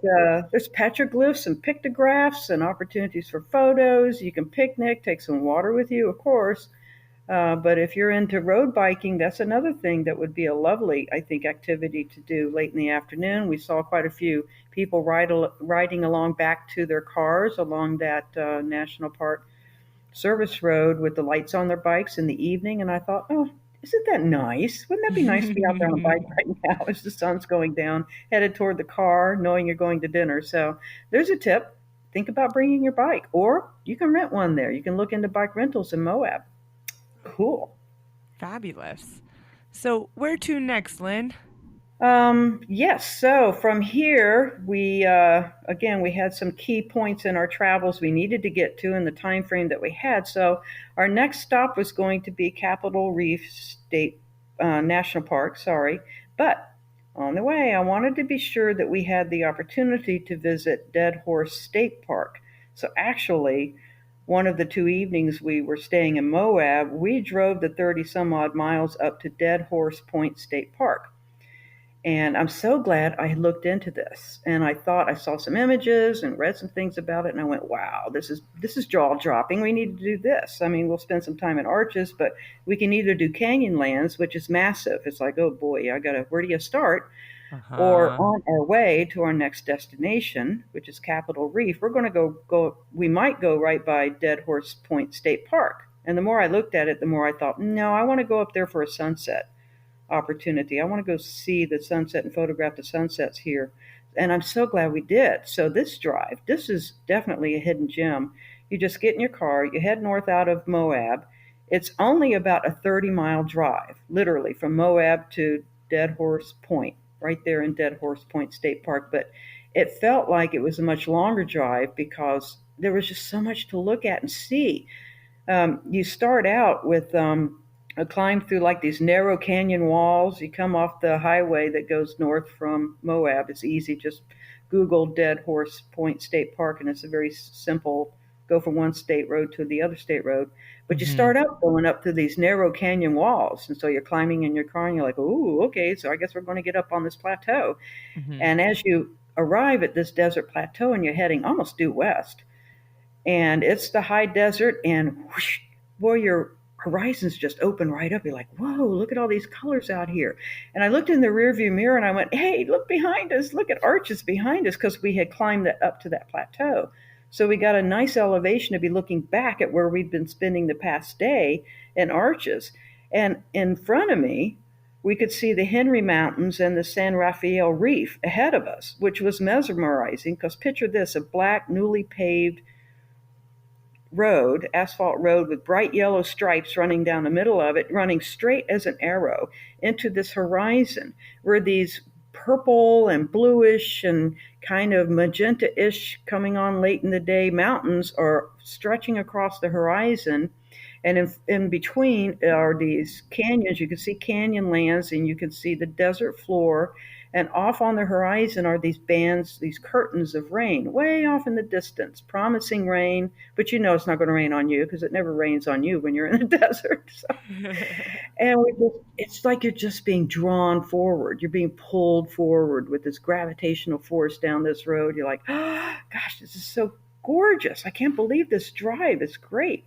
there's petroglyphs and pictographs and opportunities for photos. You can picnic, take some water with you, of course. But if you're into road biking, that's another thing that would be a lovely, I think, activity to do late in the afternoon. We saw quite a few people riding along back to their cars along that National Park service road with the lights on their bikes in the evening. And I thought, oh, isn't that nice? Wouldn't that be nice to be out there on a bike right now as the sun's going down, headed toward the car, knowing you're going to dinner? So there's a tip. Think about bringing your bike, or you can rent one there. You can look into bike rentals in Moab. Cool. Fabulous. So, where to next, Lynn? Yes. So from here, we again we had some key points in our travels we needed to get to in the time frame that we had. So our next stop was going to be Capitol Reef State National Park. Sorry, but on the way, I wanted to be sure that we had the opportunity to visit Dead Horse State Park. So actually, one of the 2 evenings we were staying in Moab, we drove the 30 some odd miles up to Dead Horse Point State Park. And I'm so glad I looked into this. And I thought I saw some images and read some things about it, and I went, "Wow, this is jaw dropping. We need to do this." I mean, we'll spend some time in Arches, but we can either do Canyonlands, which is massive. It's like, oh boy, where do you start? Uh Or huh. on our way to our next destination, which is Capitol Reef, we're going to go. We might go right by Dead Horse Point State Park. And the more I looked at it, the more I thought, no, I want to go up there for a sunset opportunity. I want to go see the sunset and photograph the sunsets here. And I'm so glad we did. So this is definitely a hidden gem. You just get in your car, you head north out of Moab. It's only about a 30-mile drive, literally from Moab to Dead Horse Point, right there in Dead Horse Point State Park. But it felt like it was a much longer drive because there was just so much to look at and see. You start out with a climb through like these narrow canyon walls. You come off the highway that goes north from Moab. It's easy. Just Google Dead Horse Point State Park, and it's a very simple go from one state road to the other state road. But you Mm-hmm. start out going up through these narrow canyon walls. And so you're climbing in your car and you're like, ooh, okay, so I guess we're going to get up on this plateau. Mm-hmm. And as you arrive at this desert plateau and you're heading almost due west, and it's the high desert, and whoosh, boy, your horizons just open right up. You're like, whoa, look at all these colors out here. And I looked in the rearview mirror and I went, hey, look behind us, look at Arches behind us, because we had climbed up to that plateau. So we got a nice elevation to be looking back at where we'd been spending the past day in Arches. And in front of me, we could see the Henry Mountains and the San Rafael Reef ahead of us, which was mesmerizing because picture this, a black, newly paved road, asphalt road with bright yellow stripes running down the middle of it, running straight as an arrow into this horizon where these purple and bluish and kind of magenta-ish coming on late in the day mountains are stretching across the horizon. And in between are these canyons. You can see canyon lands and you can see the desert floor. And off on the horizon are these bands, these curtains of rain, way off in the distance, promising rain, but you know it's not going to rain on you because it never rains on you when you're in the desert. So, and it's like you're just being drawn forward. You're being pulled forward with this gravitational force down this road. You're like, oh, gosh, this is so gorgeous. I can't believe this drive. It's great.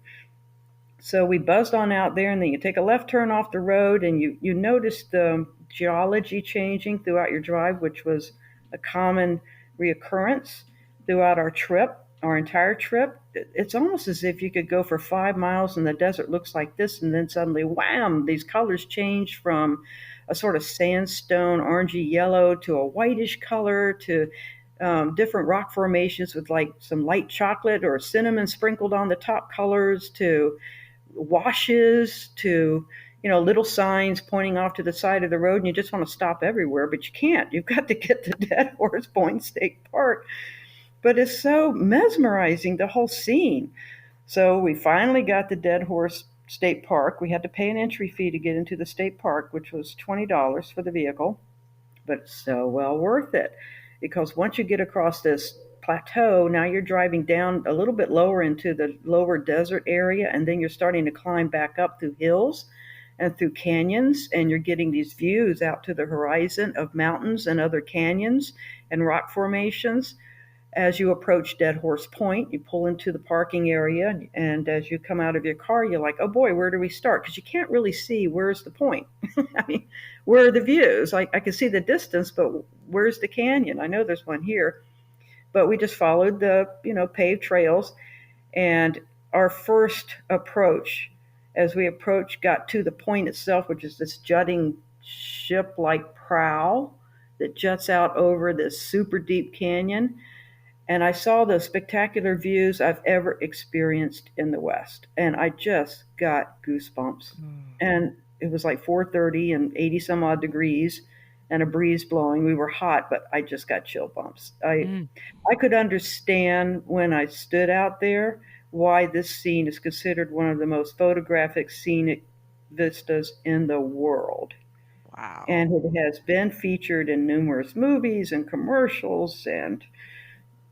So we buzzed on out there, and then you take a left turn off the road, and you notice the geology changing throughout your drive, which was a common reoccurrence throughout our entire trip. It's almost as if you could go for 5 miles and the desert looks like this, and then suddenly, wham, these colors change from a sort of sandstone, orangey yellow, to a whitish color, to different rock formations with like some light chocolate or cinnamon sprinkled on the top colors, to washes, to little signs pointing off to the side of the road, and you just want to stop everywhere, but you can't. You've got to get to Dead Horse Point State Park. But it's so mesmerizing, the whole scene. So we finally got to Dead Horse State Park. We had to pay an entry fee to get into the state park, which was $20 for the vehicle, but it's so well worth it, because once you get across this plateau, now you're driving down a little bit lower into the lower desert area, and then you're starting to climb back up through hills and through canyons, and you're getting these views out to the horizon of mountains and other canyons and rock formations. As you approach Dead Horse Point, you pull into the parking area, and as you come out of your car, you're like, oh boy, where do we start? Because you can't really see where's the point. I mean, where are the views? I can see the distance, but where's the canyon? I know there's one here. But we just followed the, paved trails. And our first approach, as we approached, got to the point itself, which is this jutting ship like prow that juts out over this super deep canyon, and I saw the spectacular views I've ever experienced in the West, and I just got goosebumps. And it was like 4:30 and 80 some odd degrees, and a breeze blowing. We were hot, but I just got chill bumps. I could understand when I stood out there why this scene is considered one of the most photographic scenic vistas in the world. Wow. And it has been featured in numerous movies and commercials and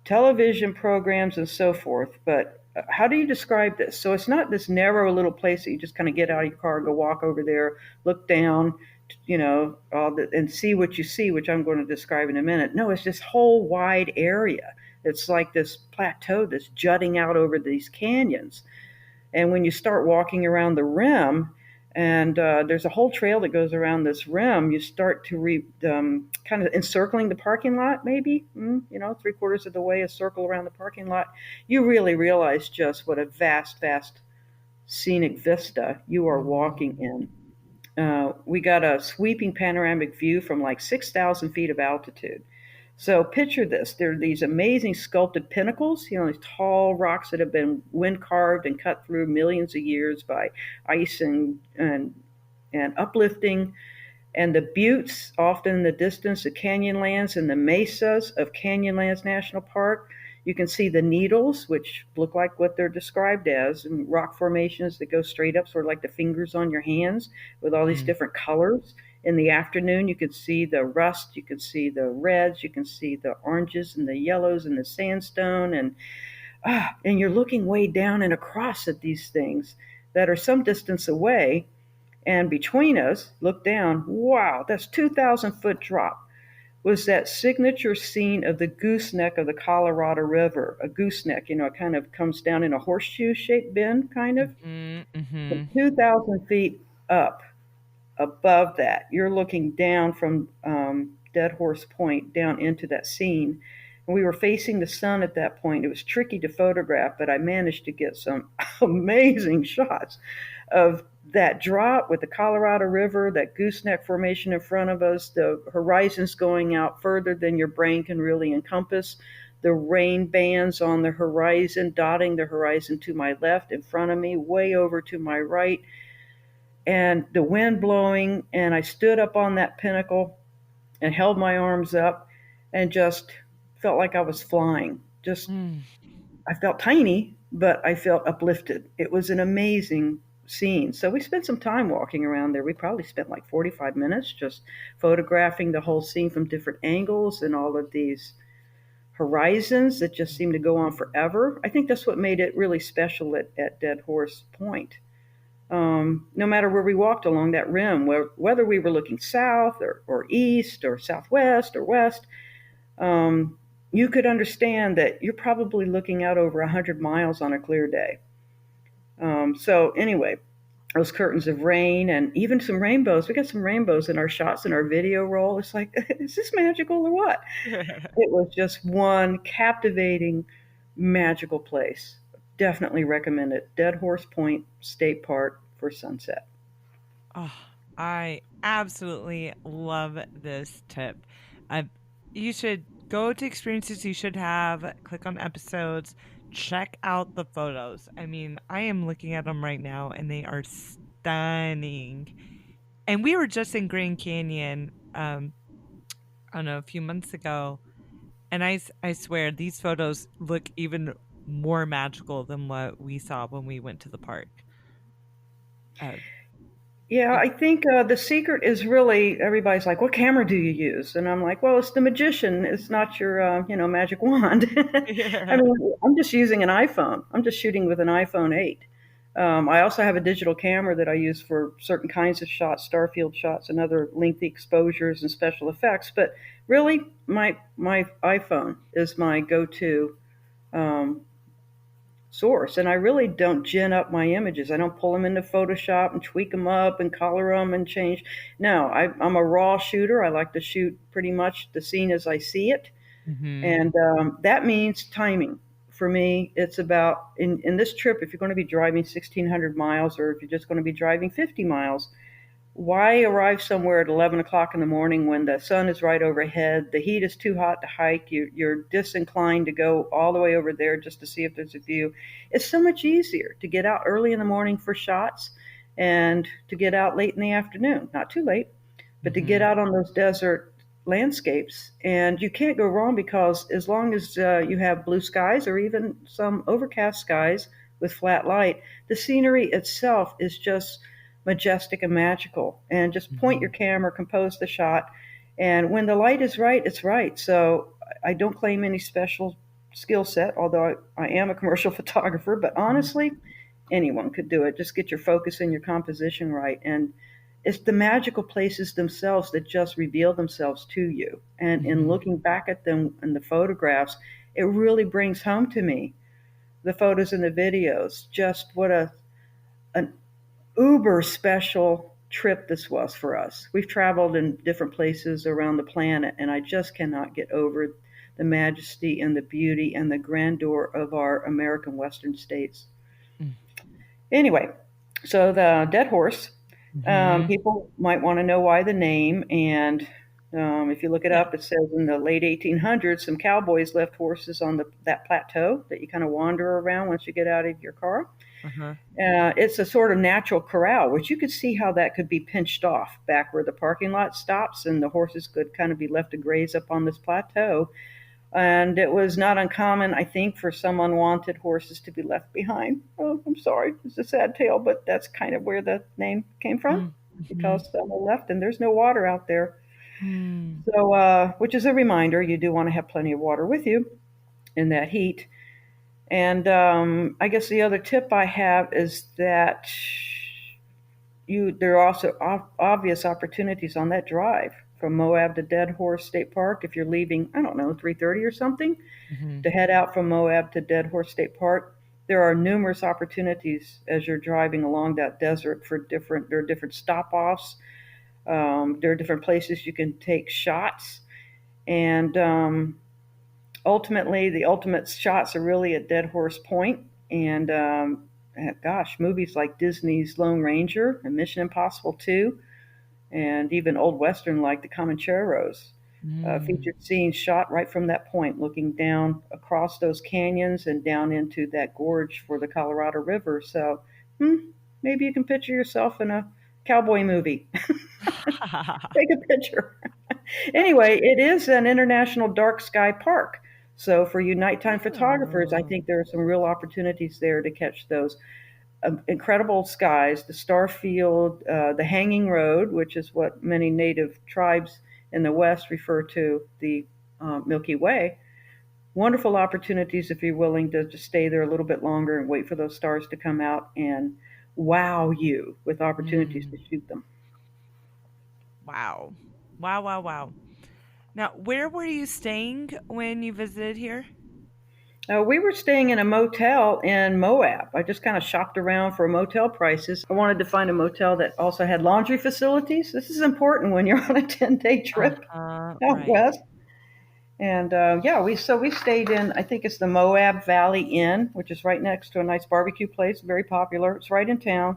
television programs and so forth. But how do you describe this? So it's not this narrow little place that you just kind of get out of your car, go walk over there, look down, and see what you see, which I'm going to describe in a minute. No, it's this whole wide area. It's like this plateau that's jutting out over these canyons. And when you start walking around the rim, and there's a whole trail that goes around this rim, you start to kind of encircling the parking lot, maybe, 3/4 of the way, a circle around the parking lot. You really realize just what a vast, vast scenic vista you are walking in. We got a sweeping panoramic view from like 6,000 feet of altitude. So picture this. There are these amazing sculpted pinnacles, these tall rocks that have been wind carved and cut through millions of years by ice and uplifting. And the buttes, often in the distance, the canyonlands and the mesas of Canyonlands National Park. You can see the needles, which look like what they're described as, and rock formations that go straight up, sort of like the fingers on your hands, with all these different colors. In the afternoon, you can see the rust, you can see the reds, you can see the oranges and the yellows and the sandstone, and you're looking way down and across at these things that are some distance away. And between us, look down, wow, that's 2,000-foot drop. Was that signature scene of the gooseneck of the Colorado River. A gooseneck, it kind of comes down in a horseshoe-shaped bend, kind of. From 2,000 feet up, above that, you're looking down from Dead Horse Point down into that scene. And we were facing the sun at that point. It was tricky to photograph, but I managed to get some amazing shots of that drop with the Colorado River, that gooseneck formation in front of us, the horizons going out further than your brain can really encompass, the rain bands on the horizon, dotting the horizon to my left, in front of me, way over to my right, and the wind blowing. And I stood up on that pinnacle and held my arms up and just felt like I was flying. I felt tiny, but I felt uplifted. It was an amazing scenes. So we spent some time walking around there. We probably spent like 45 minutes just photographing the whole scene from different angles and all of these horizons that just seem to go on forever. I think that's what made it really special at Dead Horse Point. No matter where we walked along that rim, whether we were looking south or east or southwest or west, you could understand that you're probably looking out over 100 miles on a clear day. So, anyway, those curtains of rain and even some rainbows. We got some rainbows in our shots in our video roll. It's like, is this magical or what? It was just one captivating, magical place. Definitely recommend it. Dead Horse Point State Park for sunset. Oh, I absolutely love this tip. I, you should go to experiences you should have, click on episodes, check out the photos. I mean, I am looking at them right now and they are stunning. And we were just in Grand Canyon, I don't know, a few months ago. And I swear these photos look even more magical than what we saw when we went to the park. Uh, Yeah, it, I think the secret is really everybody's like, "What camera do you use?" And I'm like, "Well, it's the magician. It's not your, magic wand." I yeah. mean, I'm just using an iPhone. I'm just shooting with an iPhone 8. I also have a digital camera that I use for certain kinds of shots, starfield shots, and other lengthy exposures and special effects. But really, my iPhone is my go-to um, source. And I really don't gin up my images. I don't pull them into Photoshop and tweak them up and color them and change. No, I'm a raw shooter. I like to shoot pretty much the scene as I see it. Mhm. And that means timing. For me, it's about in this trip, if you're going to be driving 1,600 miles or if you're just going to be driving 50 miles, why arrive somewhere at 11 o'clock in the morning when the sun is right overhead? The heat is too hot to hike. You're disinclined to go all the way over there just to see if there's a view. It's so much easier to get out early in the morning for shots and to get out late in the afternoon. Not too late, but to get Mhm. out on those desert landscapes. And you can't go wrong because as long as you have blue skies or even some overcast skies with flat light, the scenery itself is just majestic and magical. And just point your Mhm. camera, compose the shot, and when the light is right, it's right. So I don't claim any special skill set, although I am a commercial photographer. But Mhm. honestly, anyone could do it. Just get your focus and your composition right, and it's the magical places themselves that just reveal themselves to you. And in Mhm. looking back at them in the photographs, it really brings home to me the photos and the videos. Just what an uber special trip this was for us. We've traveled in different places around the planet, and I just cannot get over the majesty and the beauty and the grandeur of our American Western states. Mm. Anyway, so the dead horse, Mhm. people might want to know why the name. And if you look it Yeah. up, it says in the late 1800s, some cowboys left horses on that plateau that you kind of wander around once you get out of your car. Uh-huh. It's a sort of natural corral, which you could see how that could be pinched off back where the parking lot stops, and the horses could kind of be left to graze up on this plateau. And it was not uncommon, I think, for some unwanted horses to be left behind. Oh, I'm sorry, it's a sad tale, but that's kind of where the name came from Mm. Mhm. because some are left and there's no water out there. Mm. So, which is a reminder, you do want to have plenty of water with you in that heat. And I guess the other tip I have is that there are also obvious opportunities on that drive from Moab to Dead Horse State Park. If you're leaving, I don't know, 3:30 or something, Mhm. to head out from Moab to Dead Horse State Park, there are numerous opportunities as you're driving along that desert for different. There are different stop offs. There are different places you can take shots, and ultimately, the ultimate shots are really at Dead Horse Point. And gosh, movies like Disney's Lone Ranger and Mission Impossible 2, and even old Western like The Comancheros, Mm. featured scenes shot right from that point, looking down across those canyons and down into that gorge for the Colorado River. So maybe you can picture yourself in a cowboy movie. Take a picture. Anyway, it is an international dark sky park. So for you nighttime photographers, I Oh. think there are some real opportunities there to catch those. incredible skies, the star field, the hanging road, which is what many native tribes in the West refer to the Milky Way. Wonderful opportunities if you're willing to just stay there a little bit longer and wait for those stars to come out and wow you with opportunities to Mm. shoot them. Wow. Wow, wow, wow. Now, where were you staying when you visited here? We were staying in a motel in Moab. I just kind of shopped around for motel prices. I wanted to find a motel that also had laundry facilities. This is important when you're on a 10-day trip Uh-huh, out right. west. And yeah, we stayed in, I think it's the Moab Valley Inn, which is right next to a nice barbecue place, very popular. It's right in town.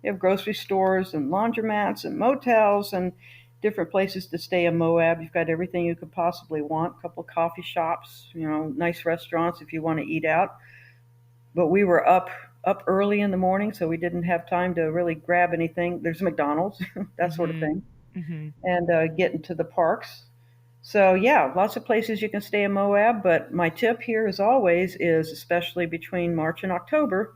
They have grocery stores and laundromats and motels and different places to stay in Moab. You've got everything you could possibly want. A couple of coffee shops, nice restaurants if you want to eat out. But we were up early in the morning, so we didn't have time to really grab anything. There's McDonald's, that sort of Mhm. thing, Mhm. and get into the parks. So yeah, lots of places you can stay in Moab. But my tip here, as always, is especially between March and October,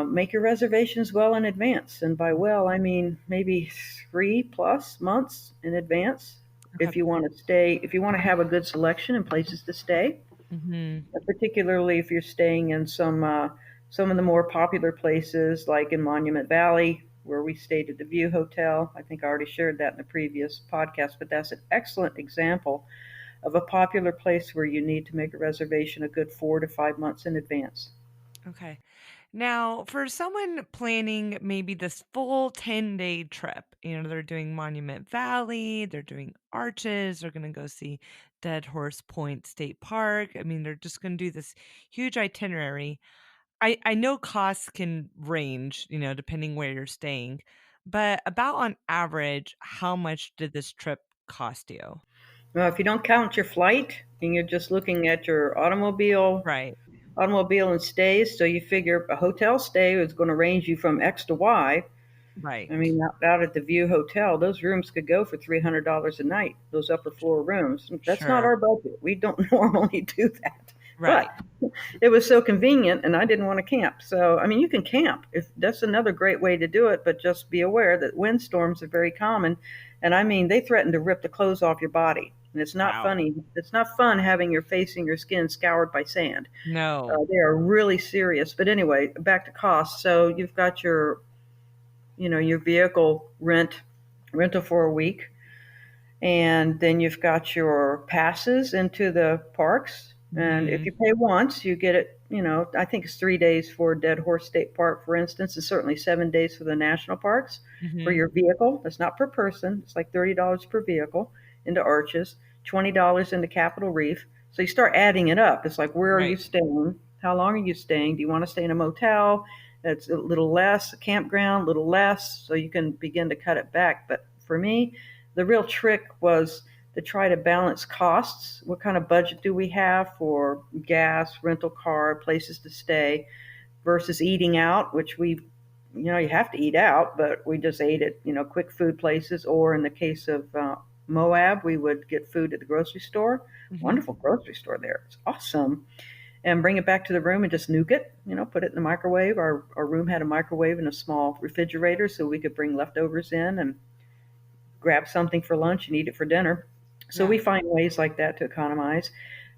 make your reservations well in advance. And by well, I mean maybe 3+ months in advance Okay. if you want to stay, if you want to have a good selection and places to stay, Mhm. particularly if you're staying in some of the more popular places like in Monument Valley, where we stayed at the View Hotel. I think I already shared that in the previous podcast, but that's an excellent example of a popular place where you need to make a reservation a good 4 to 5 months in advance. Okay. Now, for someone planning maybe this full 10-day trip, they're doing Monument Valley, they're doing Arches, they're going to go see Dead Horse Point State Park. I mean, they're just going to do this huge itinerary. I know costs can range, depending where you're staying, but about on average, how much did this trip cost you? Now, if you don't count your flight and you're just looking at your Right. automobile and stays, so you figure a hotel stay is going to range you from X to Y. I Right. mean, out at the View Hotel, those rooms could go for $300 a night, those upper floor rooms. That's not Sure. our budget. We don't normally do that. But Right. it was so convenient and I didn't want to camp. So, I mean, you can camp. If that's another great way to do it, but just be aware that windstorms are very common. And I mean, they threaten to rip the clothes off your body. And it's not Wow. funny. It's not fun having your face and your skin scoured by sand. No. They are really serious. But anyway, back to cost. So you've got your vehicle rental for a week, and then you've got your passes into the parks. And if Mhm. you pay once, you get it. I think it's 3 days for Dead Horse State Park, for instance, and certainly 7 days for the national parks for Mhm. your vehicle. That's not per person. It's like $30 per vehicle into Arches, $20 into Capitol Reef. So you start adding it up. It's like, where are you Right. staying? How long are you staying? Do you want to stay in a motel? That's a little less, a campground, a little less, so you can begin to cut it back. But for me, the real trick was to try to balance costs. What kind of budget do we have for gas, rental car, places to stay, versus eating out, which you have to eat out, but we just ate at, quick food places. Or in the case of Moab, we would get food at the grocery store. Mhm. Wonderful grocery store there. It's awesome. And bring it back to the room and just nuke it, put it in the microwave. Our room had a microwave and a small refrigerator, so we could bring leftovers in and grab something for lunch and eat it for dinner. So Yeah. we find ways like that to economize.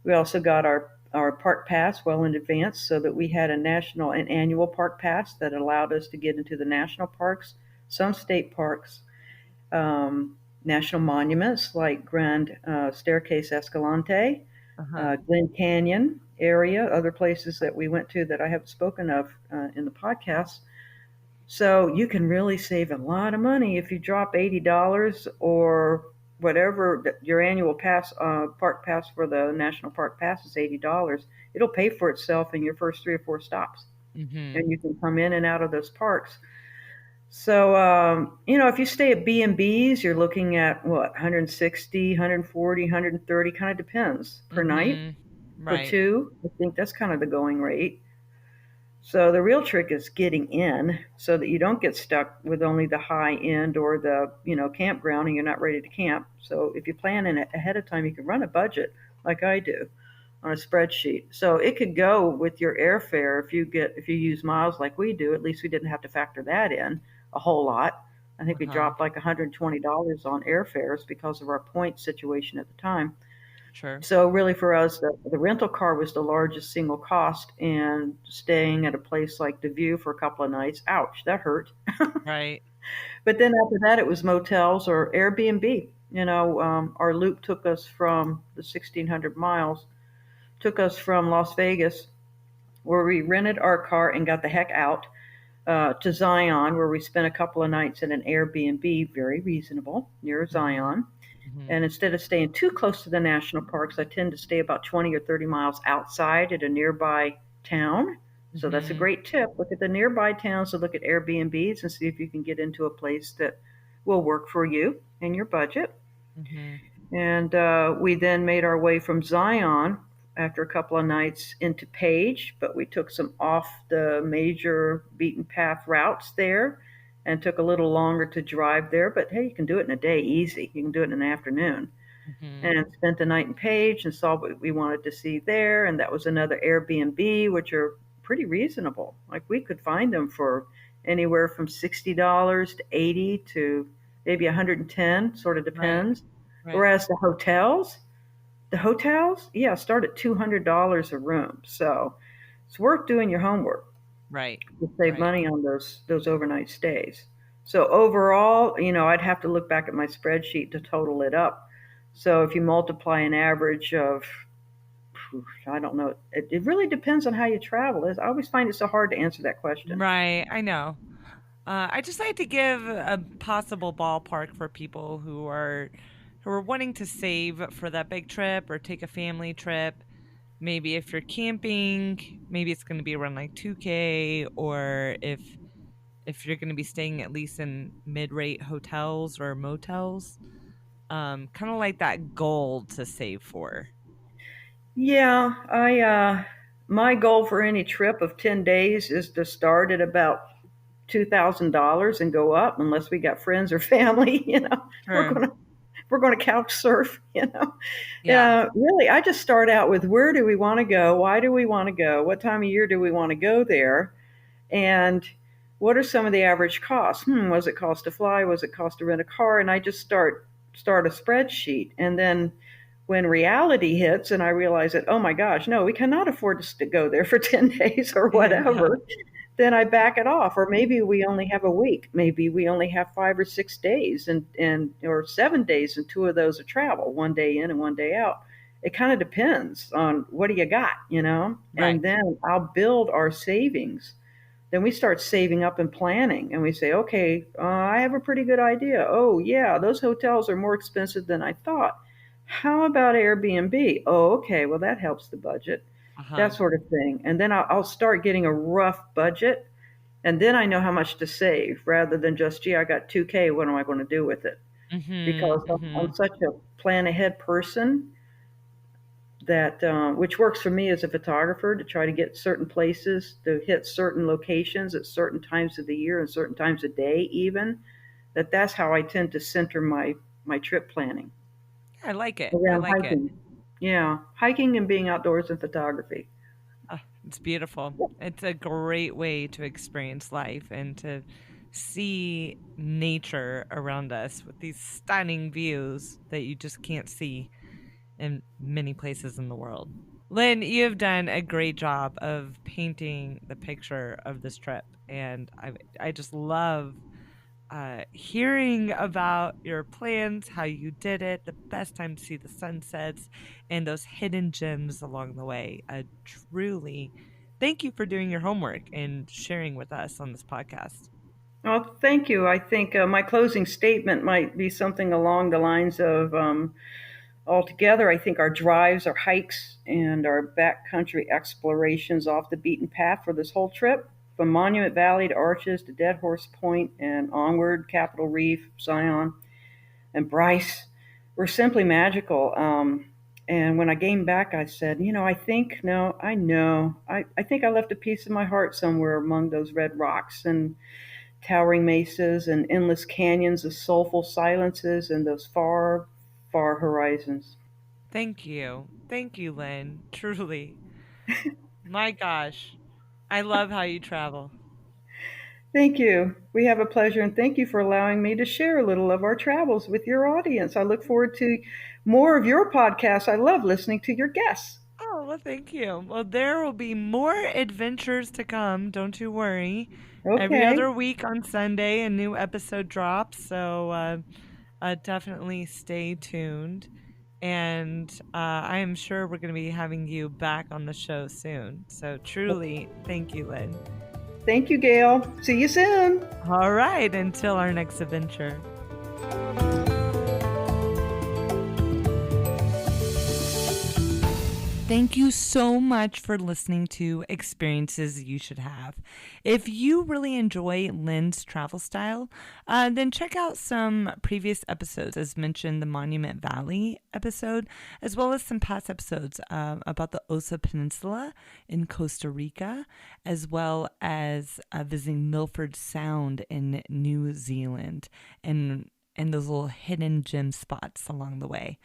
We also got our park pass well in advance, so that we had an annual park pass that allowed us to get into the national parks, some state parks, national monuments like Grand Staircase Escalante, Uh-huh. Glen Canyon area, other places that we went to that I haven't spoken of in the podcast. So you can really save a lot of money if you drop $80 or whatever your annual park pass for the national park pass is $80. It'll pay for itself in your first 3 or 4 stops, Mhm. and you can come in and out of those parks. So if you stay at B&Bs, you're looking at what, 160, 140, 130, kind of depends per night. Mhm. For Right. two, I think that's kind of the going rate. So the real trick is getting in so that you don't get stuck with only the high end or the, campground and you're not ready to camp. So if you plan in it ahead of time, you can run a budget like I do. on a spreadsheet. So it could go with your airfare if you use miles like we do. At least we didn't have to factor that in a whole lot. I think we Uh-huh. dropped like $120 on airfares because of our point situation at the time. Sure. So really for us, the rental car was the largest single cost, and staying at a place like the View for a couple of nights, ouch, that hurt. Right. But then after that, it was motels or Airbnb. Our loop took us from the 1,600 miles, took us from Las Vegas, where we rented our car and got the heck out, to Zion, where we spent a couple of nights in an Airbnb, very reasonable, near Mhm. Zion. Mhm. And instead of staying too close to the national parks, I tend to stay about 20 or 30 miles outside at a nearby town. So that's a Mhm. great tip. Look at the nearby towns to look at Airbnbs and see if you can get into a place that will work for you and your budget. Mhm. And we then made our way from Zion after a couple of nights into Page, but we took some off the major beaten path routes there and took a little longer to drive there. But hey, you can do it in a day easy. You can do it in an afternoon. Mhm. And spent the night in Page and saw what we wanted to see there. And that was another Airbnb, which are pretty reasonable. Like we could find them for anywhere from $60 to 80 to maybe 110, sort of Right. depends. Right. Whereas the hotels, yeah, start at $200 a room. So it's worth doing your homework Right. to save Right. money on those overnight stays. So overall, I'd have to look back at my spreadsheet to total it up. So if you multiply an average of, I don't know, it really depends on how you travel. I always find it so hard to answer that question. Right. I know. I just like to give a possible ballpark for people who are wanting to save for that big trip or take a family trip. Maybe if you're camping, maybe it's going to be around like 2K, or if you're going to be staying at least in mid-rate hotels or motels, kind of like that goal to save for. Yeah, my goal for any trip of 10 days is to start at about $2,000 and go up, unless we got friends or family. We're True. gonna we're gonna couch surf. Yeah. Really, I just start out with where do we want to go? Why do we want to go? What time of year do we want to go there? And what are some of the average costs? Was it cost to fly? Was it cost to rent a car? And I just start a spreadsheet, and then when reality hits and I realize that, oh my gosh, no, we cannot afford to go there for 10 days or Yeah. whatever, then I back it off. Or maybe we only have a week. Maybe we only have 5 or 6 days and or 7 days, and two of those are travel, one day in and one day out. It kind of depends on what do you got. Right. And then I'll build our savings. Then we start saving up and planning, and we say, okay, I have a pretty good idea. Oh yeah, those hotels are more expensive than I thought. How about Airbnb? Oh, okay, well that helps the budget, that Uh-huh. sort of thing. And then I'll start getting a rough budget, and then I know how much to save rather than just, gee, I got 2K, what am I going to do with it? Mhm. Because I'm Mhm. such a plan ahead person that which works for me as a photographer, to try to get certain places, to hit certain locations at certain times of the year and certain times of day, even that's how I tend to center my trip planning I like it. I around like it. hiking. Yeah, hiking and being outdoors and photography. It's beautiful. It's a great way to experience life and to see nature around us with these stunning views that you just can't see in many places in the world. Lynn, you have done a great job of painting the picture of this trip, and I just love hearing about your plans, how you did it, the best time to see the sunsets, and those hidden gems along the way. Truly, thank you for doing your homework and sharing with us on this podcast. Well, thank you. I think my closing statement might be something along the lines of, altogether, I think our drives, our hikes, and our backcountry explorations off the beaten path for this whole trip, from Monument Valley to Arches to Dead Horse Point and onward, Capitol Reef, Zion, and Bryce, were simply magical. And when I came back, I said, I think, no, I know, I think I left a piece of my heart somewhere among those red rocks and towering mesas and endless canyons of soulful silences and those far, far horizons. Thank you. Thank you, Lynn. Truly. My gosh. I love how you travel. Thank you. We have a pleasure, and thank you for allowing me to share a little of our travels with your audience. I look forward to more of your podcasts. I love listening to your guests. Oh, well, thank you. Well, there will be more adventures to come. Don't you worry. Every Okay. other week on Sunday, a new episode drops. So definitely stay tuned. And I am sure we're going to be having you back on the show soon. So truly, thank you, Lynn. Thank you, Gail. See you soon. All right, until our next adventure. Thank you so much for listening to Experiences You Should Have. If you really enjoy Lynn's travel style, then check out some previous episodes, as mentioned, the Monument Valley episode, as well as some past episodes about the Osa Peninsula in Costa Rica, as well as visiting Milford Sound in New Zealand, and those little hidden gem spots along the way.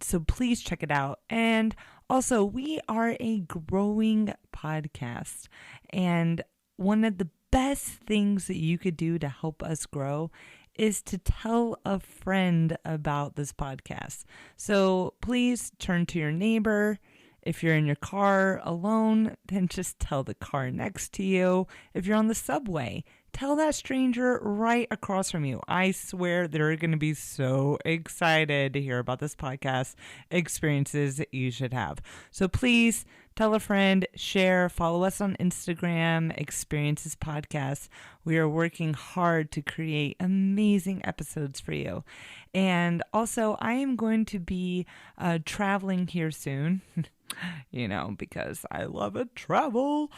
So please check it out. And also, we are a growing podcast. And one of the best things that you could do to help us grow is to tell a friend about this podcast. So please turn to your neighbor. If you're in your car alone, then just tell the car next to you. If you're on the subway, tell that stranger right across from you. I swear they're going to be so excited to hear about this podcast, Experiences that You Should Have. So please tell a friend, share, follow us on Instagram, Experiences Podcast. We are working hard to create amazing episodes for you. And also, I am going to be traveling here soon. Because I love to travel.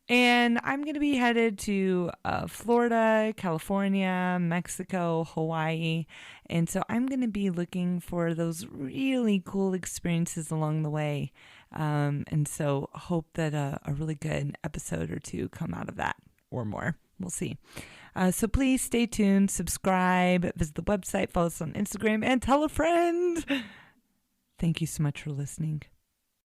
And I'm going to be headed to Florida, California, Mexico, Hawaii. And so I'm going to be looking for those really cool experiences along the way. And so hope that a really good episode or two come out of that, or more. We'll see. So please stay tuned, subscribe, visit the website, follow us on Instagram, and tell a friend. Thank you so much for listening.